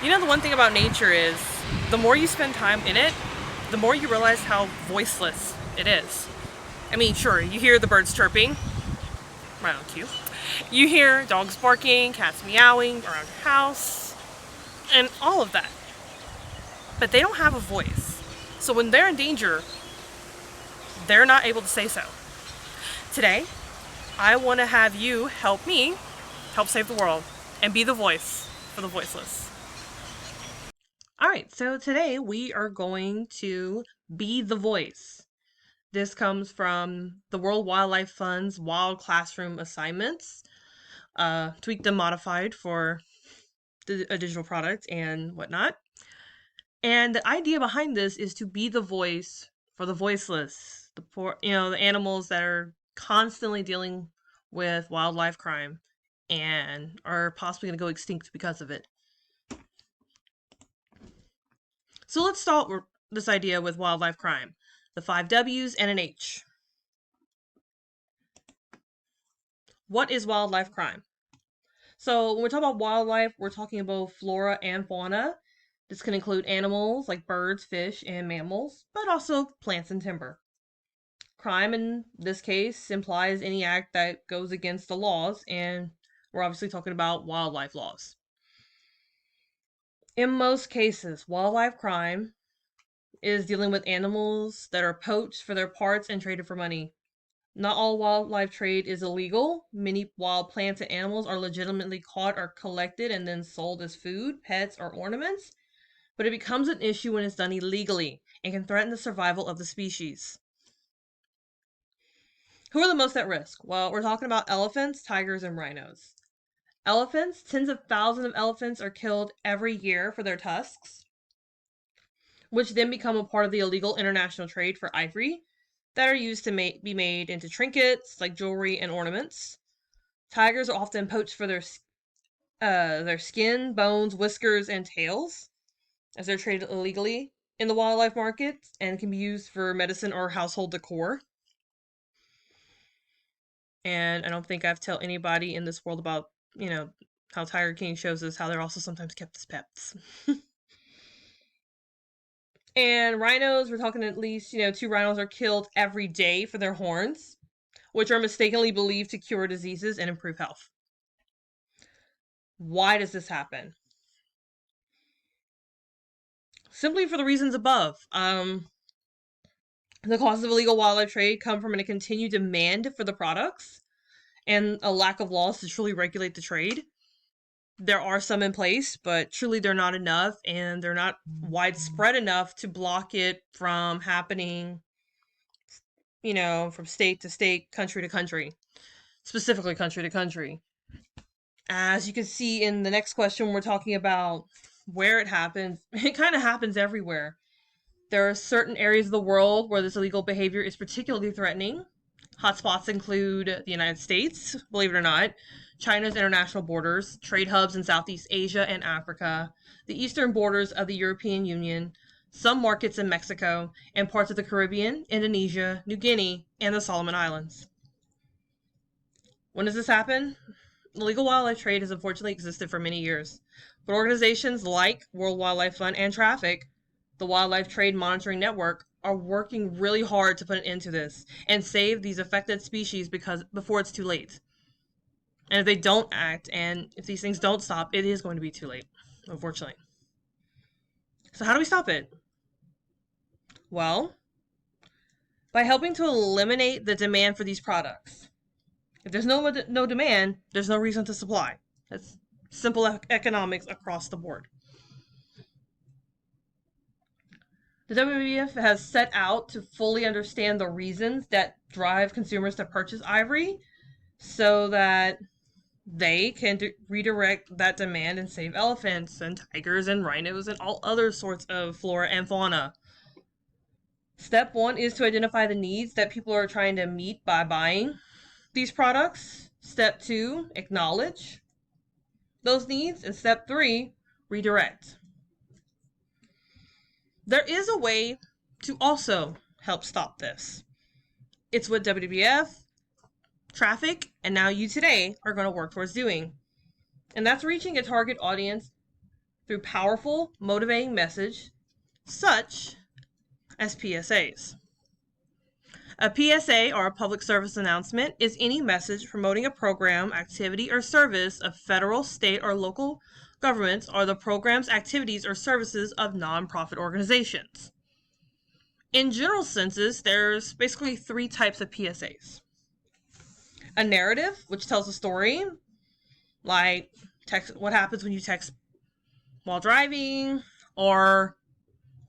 The one thing about nature is the more you spend time in it, the more you realize how voiceless it is. I mean, sure, you hear the birds chirping around you. You hear dogs barking, cats meowing around your house, and all of that. But they don't have a voice. So when they're in danger, they're not able to say so. Today, I want to have you help me help save the world and be the voice for the voiceless. Alright, so today we are going to be the voice. This comes from the World Wildlife Fund's Wild Classroom Assignments, tweaked and modified for a digital product and whatnot. And the idea behind this is to be the voice for the voiceless, the poor, the animals that are constantly dealing with wildlife crime and are possibly going to go extinct because of it. So let's start with this idea with wildlife crime. The 5 W's and an H. What is wildlife crime? So when we talk about wildlife, we're talking about flora and fauna. This can include animals like birds, fish, and mammals, but also plants and timber. Crime in this case implies any act that goes against the laws, and we're obviously talking about wildlife laws. In most cases, wildlife crime is dealing with animals that are poached for their parts and traded for money. Not all wildlife trade is illegal. Many wild plants and animals are legitimately caught or collected and then sold as food, pets, or ornaments, but it becomes an issue when it's done illegally and can threaten the survival of the species. Who are the most at risk? Well, we're talking about elephants, tigers, and rhinos. Elephants, tens of thousands of elephants are killed every year for their tusks, which then become a part of the illegal international trade for ivory that are used to be made into trinkets like jewelry and ornaments. Tigers are often poached for their skin, bones, whiskers, and tails, as they're traded illegally in the wildlife market and can be used for medicine or household decor. And I don't think I've told anybody in this world about, how Tiger King shows us how they're also sometimes kept as pets. And rhinos, we're talking at least, 2 rhinos are killed every day for their horns, which are mistakenly believed to cure diseases and improve health. Why does this happen? Simply for the reasons above. The costs of illegal wildlife trade come from a continued demand for the products and a lack of laws to truly regulate the trade. There are some in place, but truly they're not enough, and they're not widespread enough to block it from happening, from state to state, country to country, specifically country to country. As you can see in the next question, we're talking about where it happens. It kind of happens everywhere. There are certain areas of the world where this illegal behavior is particularly threatening. Hotspots include the United States, believe it or not, China's international borders, trade hubs in Southeast Asia and Africa, the eastern borders of the European Union, some markets in Mexico, and parts of the Caribbean, Indonesia, New Guinea, and the Solomon Islands. When does this happen? Illegal wildlife trade has unfortunately existed for many years, but organizations like World Wildlife Fund and Traffic, the Wildlife Trade Monitoring Network, are working really hard to put an end to this and save these affected species before it's too late. And if they don't act, and if these things don't stop, it is going to be too late, unfortunately. So how do we stop it? Well, by helping to eliminate the demand for these products. If there's no demand, there's no reason to supply. That's simple economics across the board. The WWF has set out to fully understand the reasons that drive consumers to purchase ivory so that they can redirect that demand and save elephants and tigers and rhinos and all other sorts of flora and fauna. Step 1 is to identify the needs that people are trying to meet by buying these products. Step 2, acknowledge those needs. And step 3, redirect. There is a way to also help stop this. It's what WWF, Traffic, and now you today are going to work towards doing. And that's reaching a target audience through powerful, motivating message such as PSAs. A PSA, or a public service announcement, is any message promoting a program, activity, or service of federal, state, or local governments, or the programs, activities, or services of nonprofit organizations. In general senses, there's basically three types of PSAs. A narrative, which tells a story, like what happens when you text while driving, or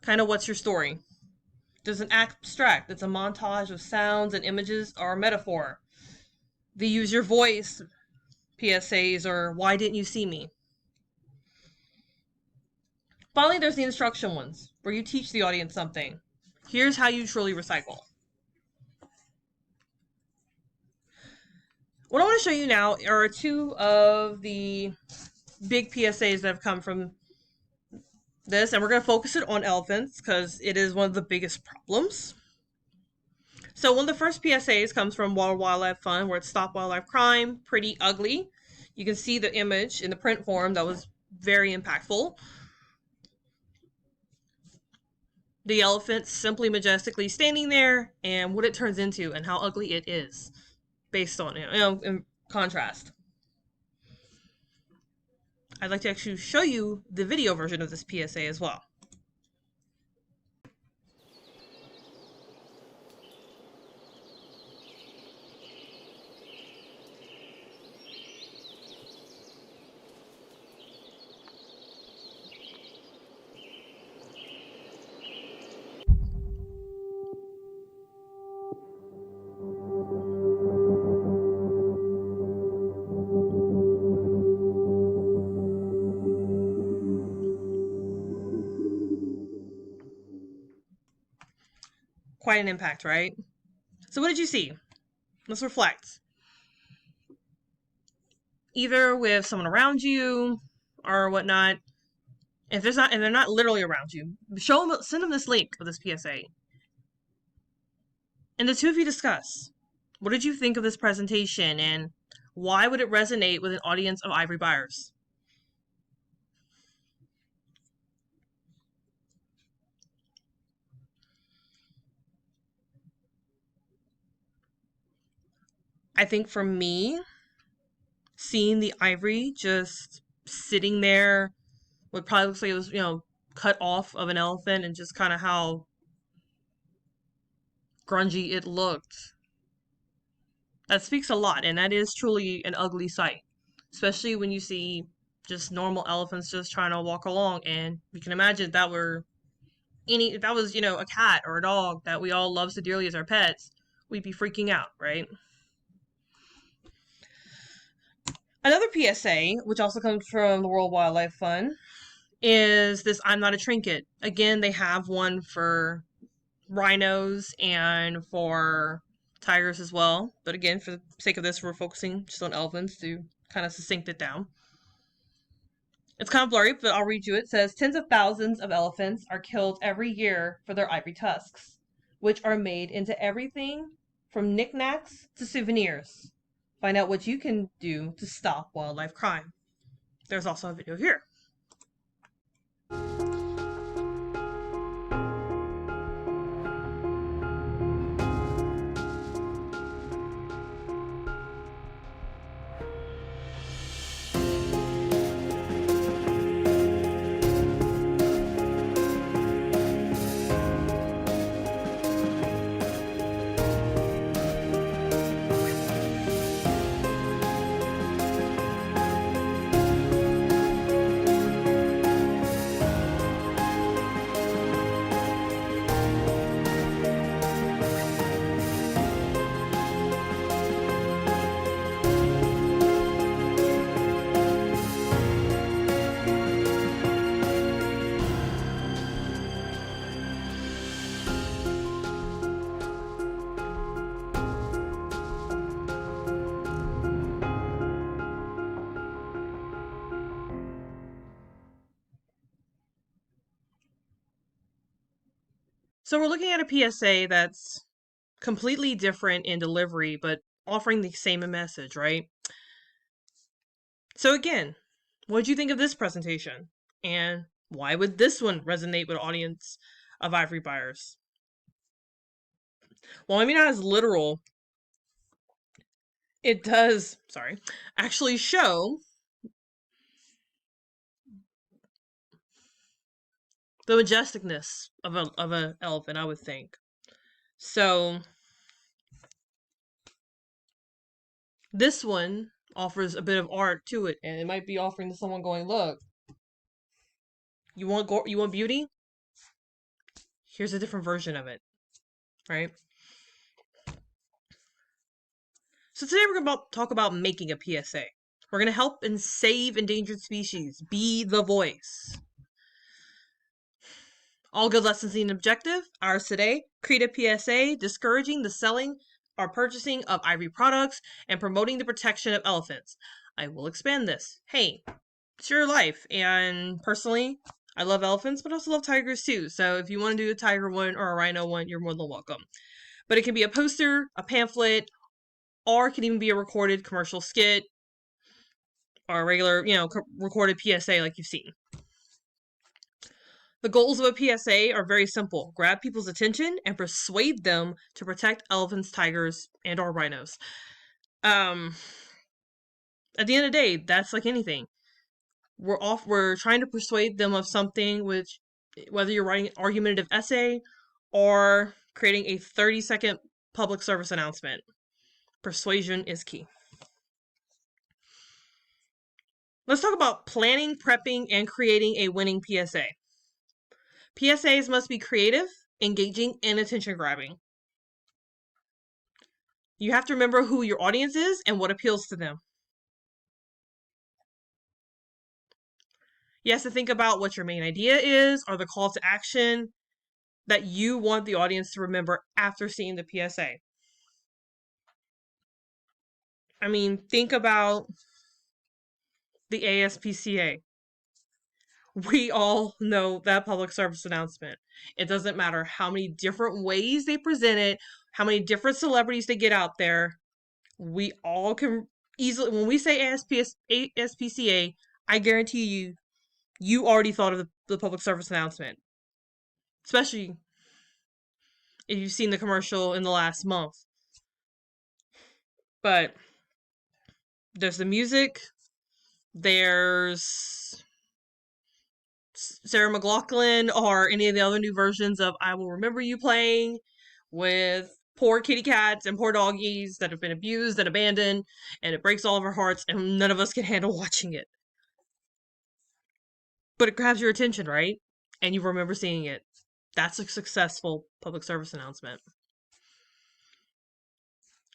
kind of what's your story. There's an abstract, it's a montage of sounds and images or a metaphor. The use your voice PSAs, or why didn't you see me? Finally, there's the instruction ones, where you teach the audience something. Here's how you truly recycle. What I want to show you now are two of the big PSAs that have come from this, and we're going to focus it on elephants because it is one of the biggest problems. So one of the first PSAs comes from World Wildlife Fund, where it's Stop Wildlife Crime, pretty ugly. You can see the image in the print form that was very impactful. The elephant simply majestically standing there, and what it turns into and how ugly it is based on it, in contrast. I'd like to actually show you the video version of this PSA as well. Quite an impact, right? So what did you see? Let's reflect. Either with someone around you or whatnot. If they're not literally around you, send them this link of this PSA. And the two of you discuss. What did you think of this presentation, and why would it resonate with an audience of ivory buyers? I think for me, seeing the ivory just sitting there, what probably looks like it was, cut off of an elephant, and just kind of how grungy it looked. That speaks a lot, and that is truly an ugly sight, especially when you see just normal elephants just trying to walk along. And you can imagine if that was, a cat or a dog that we all love so dearly as our pets, we'd be freaking out, right? Another PSA, which also comes from the World Wildlife Fund, is this I'm not a trinket. Again, they have one for rhinos and for tigers as well. But again, for the sake of this, we're focusing just on elephants to kind of succinct it down. It's kind of blurry, but I'll read you. It says, tens of thousands of elephants are killed every year for their ivory tusks, which are made into everything from knickknacks to souvenirs. Find out what you can do to stop wildlife crime. There's also a video here. So we're looking at a PSA that's completely different in delivery, but offering the same message, right? So again, what did you think of this presentation? And why would this one resonate with an audience of ivory buyers? Well, maybe not as literal. It does, actually show the majesticness of an elephant, I would think. So this one offers a bit of art to it, and it might be offering to someone going, look, you want beauty? Here's a different version of it, right? So today we're going to talk about making a PSA. We're going to help and save endangered species. Be the voice. All good lessons need an objective. Ours today, create a PSA discouraging the selling or purchasing of ivory products and promoting the protection of elephants. I will expand this. Hey, it's your life. And personally, I love elephants, but I also love tigers too. So if you want to do a tiger one or a rhino one, you're more than welcome. But it can be a poster, a pamphlet, or it can even be a recorded commercial skit or a regular, recorded PSA like you've seen. The goals of a PSA are very simple. Grab people's attention and persuade them to protect elephants, tigers, and or rhinos. At the end of the day, that's like anything. We're trying to persuade them of something, which, whether you're writing an argumentative essay or creating a 30-second public service announcement, persuasion is key. Let's talk about planning, prepping, and creating a winning PSA. PSAs must be creative, engaging, and attention-grabbing. You have to remember who your audience is and what appeals to them. You have to think about what your main idea is or the call to action that you want the audience to remember after seeing the PSA. I mean, think about the ASPCA. We all know that public service announcement. It doesn't matter how many different ways they present it, how many different celebrities they get out there. We all can easily, when we say ASPCA, I guarantee you already thought of the public service announcement. Especially if you've seen the commercial in the last month. But there's the music, there's Sarah McLachlan or any of the other new versions of I Will Remember You playing with poor kitty cats and poor doggies that have been abused and abandoned, and it breaks all of our hearts, and none of us can handle watching it. But it grabs your attention, right? And you remember seeing it. That's a successful public service announcement.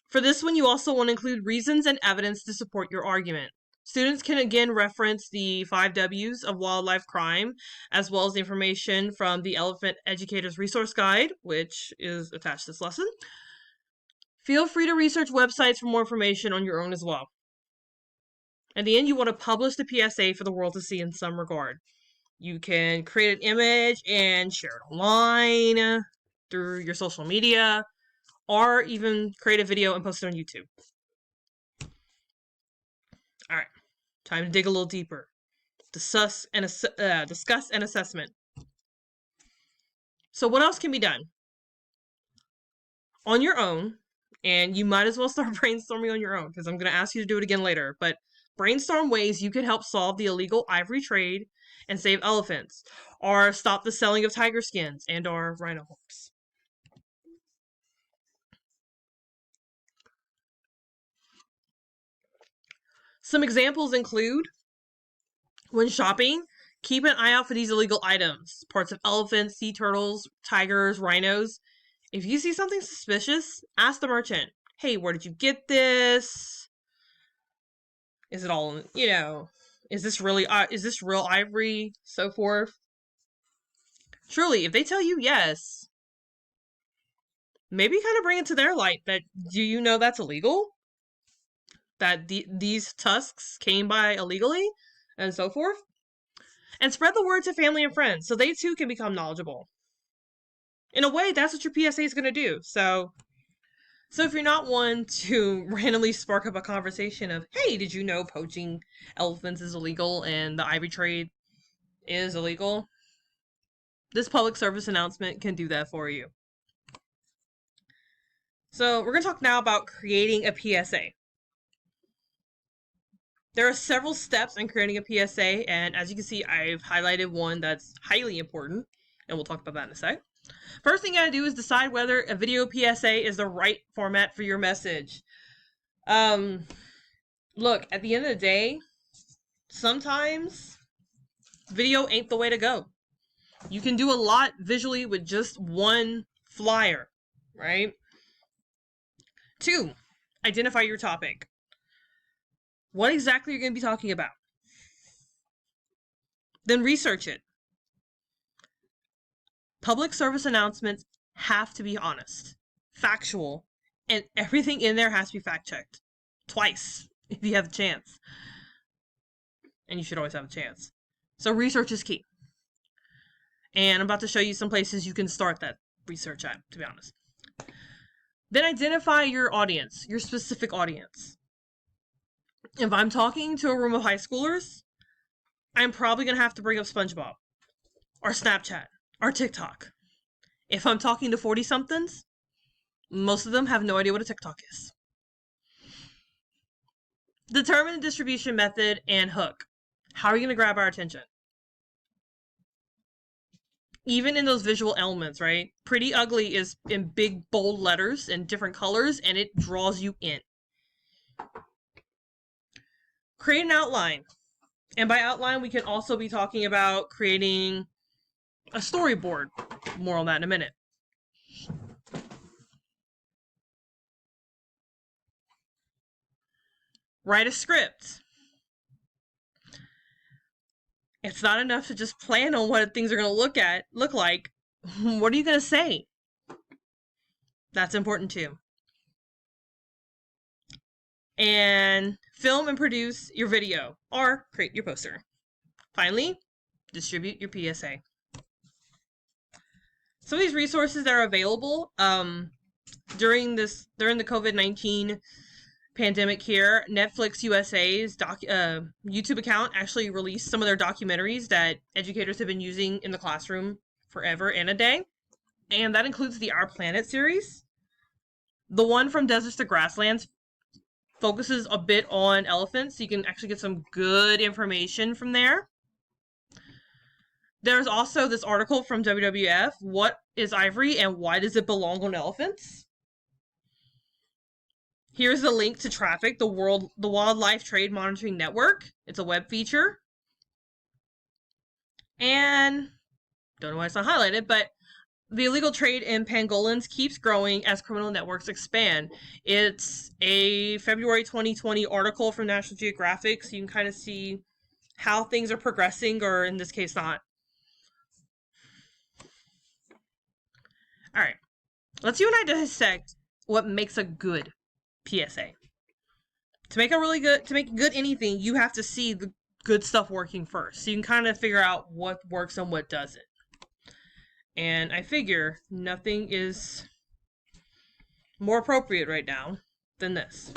For this one, you also want to include reasons and evidence to support your argument. Students can again reference the 5 W's of wildlife crime, as well as the information from the Elephant Educators Resource Guide, which is attached to this lesson. Feel free to research websites for more information on your own as well. At the end, you want to publish the PSA for the world to see in some regard. You can create an image and share it online through your social media, or even create a video and post it on YouTube. All right, time to dig a little deeper. Discuss an assessment. So what else can be done? On your own, and you might as well start brainstorming on your own, because I'm going to ask you to do it again later, but brainstorm ways you could help solve the illegal ivory trade and save elephants, or stop the selling of tiger skins and or rhino horns. Some examples include, when shopping, keep an eye out for these illegal items. Parts of elephants, sea turtles, tigers, rhinos. If you see something suspicious, ask the merchant, hey, where did you get this? Is it all, is this real ivory? So forth. Truly, if they tell you yes, maybe kind of bring it to their light that, do you know that's illegal? That these tusks came by illegally? And so forth. And spread the word to family and friends so they too can become knowledgeable. In a way, that's what your PSA is going to do. So if you're not one to randomly spark up a conversation of, hey, did you know poaching elephants is illegal and the ivory trade is illegal, this public service announcement can do that for you. So we're going to talk now about creating a PSA. There are several steps in creating a PSA, and as you can see, I've highlighted one that's highly important, and we'll talk about that in a sec. First thing you gotta do is decide whether a video PSA is the right format for your message. Look, at the end of the day, sometimes video ain't the way to go. You can do a lot visually with just one flyer, right? 2, identify your topic. What exactly you're going to be talking about. Then research it. Public service announcements have to be honest, factual, and everything in there has to be fact-checked. Twice, if you have a chance. And you should always have a chance. So research is key. And I'm about to show you some places you can start that research at, to be honest. Then identify your audience, your specific audience. If I'm talking to a room of high schoolers, I'm probably going to have to bring up SpongeBob, or Snapchat, or TikTok. If I'm talking to 40-somethings, most of them have no idea what a TikTok is. Determine the distribution method and hook. How are you going to grab our attention? Even in those visual elements, right? Pretty Ugly is in big, bold letters and different colors, and it draws you in. Create an outline. And by outline, we can also be talking about creating a storyboard. More on that in a minute. Write a script. It's not enough to just plan on what things are going to look like. What are you going to say? That's important too. And film and produce your video or create your poster. Finally, distribute your PSA. Some of these resources that are available during the COVID-19 pandemic here, Netflix USA's YouTube account actually released some of their documentaries that educators have been using in the classroom forever and a day. And that includes the Our Planet series. The one from Deserts to Grasslands focuses a bit on elephants, so you can actually get some good information from there. There's also this article from WWF, What is Ivory and Why Does It Belong on Elephants? Here's the link to Traffic, the Wildlife Trade Monitoring Network. It's a web feature. And, don't know why it's not highlighted, but the illegal trade in pangolins keeps growing as criminal networks expand. It's a February 2020 article from National Geographic, so you can kind of see how things are progressing, or in this case, not. All right, let's you and I dissect what makes a good PSA. To make good anything, you have to see the good stuff working first. So you can kind of figure out what works and what doesn't. And I figure nothing is more appropriate right now than this.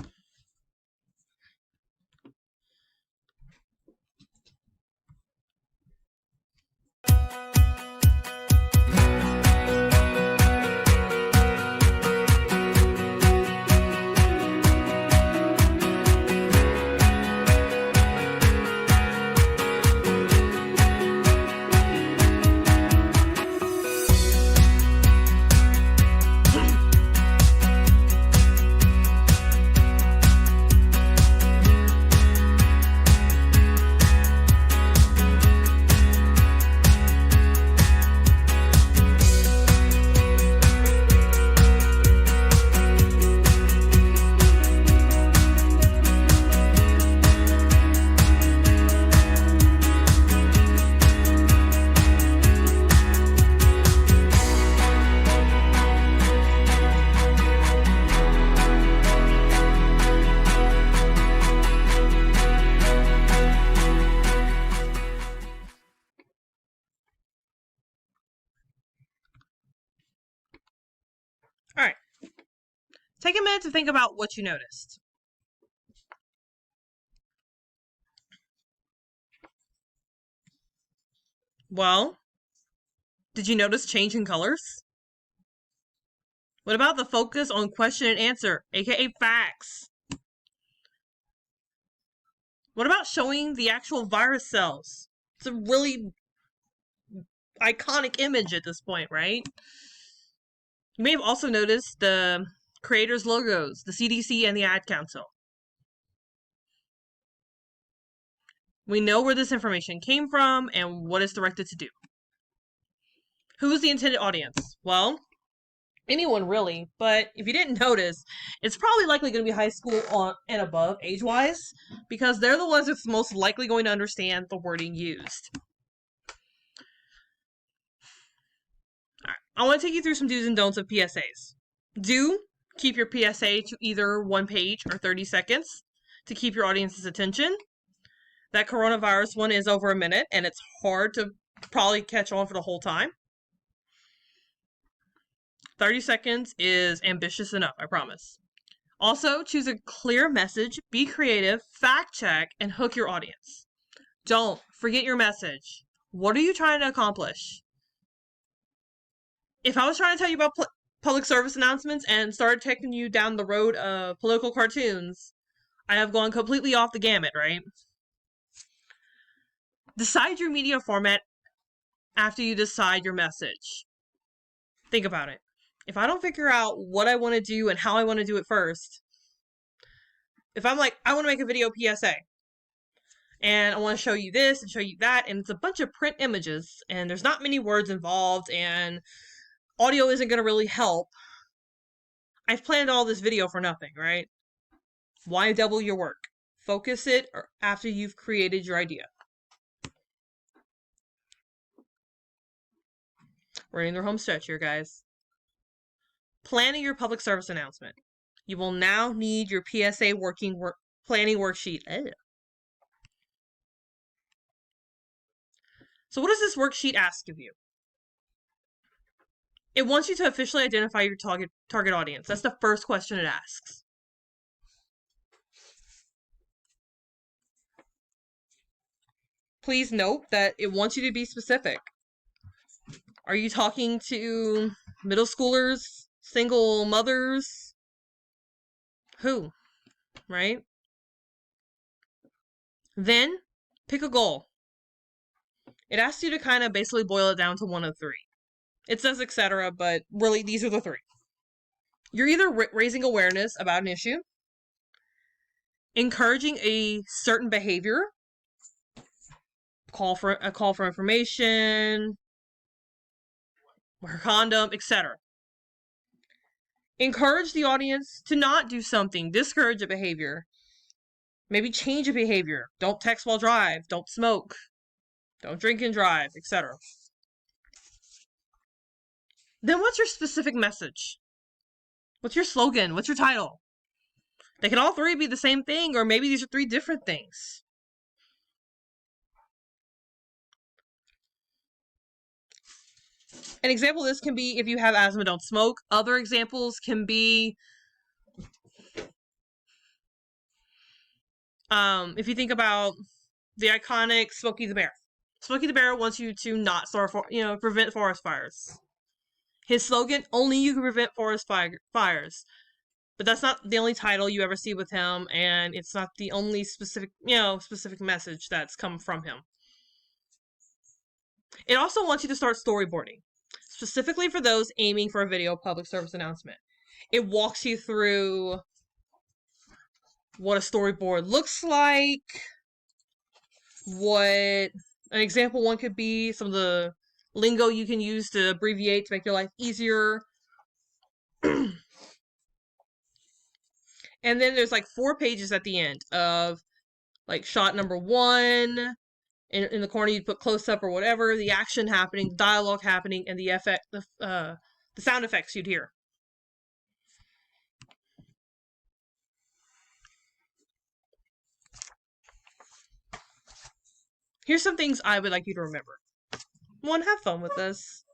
All right. Take a minute to think about what you noticed. Well, did you notice change in colors? What about the focus on question and answer, aka facts? What about showing the actual virus cells? It's a really iconic image at this point, right? You may have also noticed the creators' logos, the CDC and the Ad Council. We know where this information came from and what it's directed to do. Who is the intended audience? Well, anyone really, but if you didn't notice, it's probably likely going to be high school and above age-wise, because they're the ones that's most likely going to understand the wording used. Alright, I want to take you through some do's and don'ts of PSAs. Do keep your PSA to either 1 page or 30 seconds to keep your audience's attention. That coronavirus one is over a minute, and it's hard to probably catch on for the whole time. 30 seconds is ambitious enough, I promise. Also, choose a clear message, be creative, fact check, and hook your audience. Don't forget your message. What are you trying to accomplish? If I was trying to tell you about public service announcements and started taking you down the road of political cartoons, I have gone completely off the gamut, right? Decide your media format after you decide your message. Think about it. If I don't figure out what I want to do and how I want to do it first, if I'm like, I want to make a video PSA, and I want to show you this and show you that, and it's a bunch of print images, and there's not many words involved, and audio isn't going to really help, I've planned all this video for nothing, right? Why double your work? Focus it after you've created your idea. We're in their home stretch here, guys. Planning your public service announcement. You will now need your PSA planning worksheet. Ugh. So what does this worksheet ask of you? It wants you to officially identify your target audience. That's the first question it asks. Please note that it wants you to be specific. Are you talking to middle schoolers, single mothers? Who? Right? Then, pick a goal. It asks you to kind of basically boil it down to one of 3. It says etc., but really these are the 3. You're either raising awareness about an issue, encouraging a certain behavior, a call for information, wear a condom, etc. Encourage the audience to not do something, discourage a behavior, maybe change a behavior. Don't text while drive, don't smoke, don't drink and drive, etc. Then what's your specific message? What's your slogan? What's your title? They can all 3 be the same thing, or maybe these are 3 different things. An example of this can be, if you have asthma, don't smoke. Other examples can be, if you think about the iconic Smokey the Bear. Smokey the Bear wants you to not prevent forest fires. His slogan, only you can prevent forest fires. But that's not the only title you ever see with him, and it's not the only specific message that's come from him. It also wants you to start storyboarding, specifically for those aiming for a video public service announcement. It walks you through what a storyboard looks like, what an example one could be, some of the lingo you can use to abbreviate to make your life easier. And then there's like 4 pages at the end of like shot number 1. In the corner you'd put close up or whatever, the action happening, dialogue happening, and the sound effects you'd hear. Here's some things I would like you to remember. 1, have fun with this.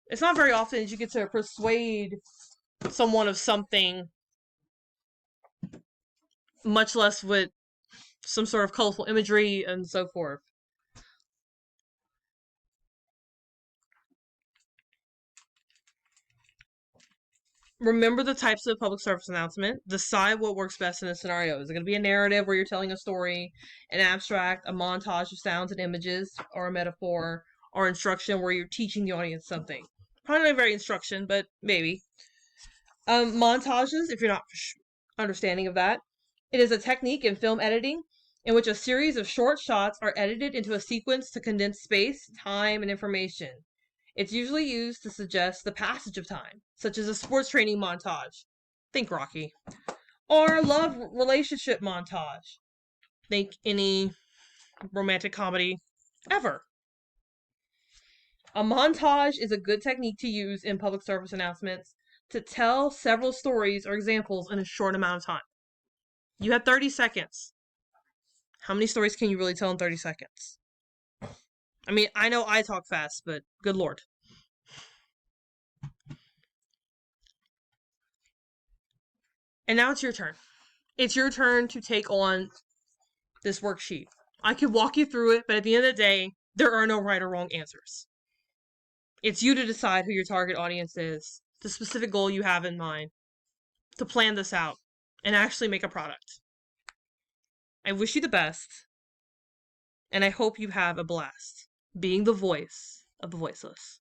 It's not very often that you get to persuade someone of something, much less with some sort of colorful imagery and so forth. Remember the types of public service announcement. Decide what works best in a scenario. Is it going to be a narrative where you're telling a story, an abstract, a montage of sounds and images, or a metaphor, or instruction where you're teaching the audience something? Probably not very instruction, but maybe. Montages, if you're not understanding of that, it is a technique in film editing in which a series of short shots are edited into a sequence to condense space, time, and information. It's usually used to suggest the passage of time, such as a sports training montage. Think Rocky. Or love relationship montage. Think any romantic comedy ever. A montage is a good technique to use in public service announcements to tell several stories or examples in a short amount of time. You have 30 seconds. How many stories can you really tell in 30 seconds? I mean, I know I talk fast, but good lord. And now it's your turn. It's your turn to take on this worksheet. I could walk you through it, but at the end of the day, there are no right or wrong answers. It's you to decide who your target audience is, the specific goal you have in mind, to plan this out and actually make a product. I wish you the best, and I hope you have a blast being the voice of the voiceless.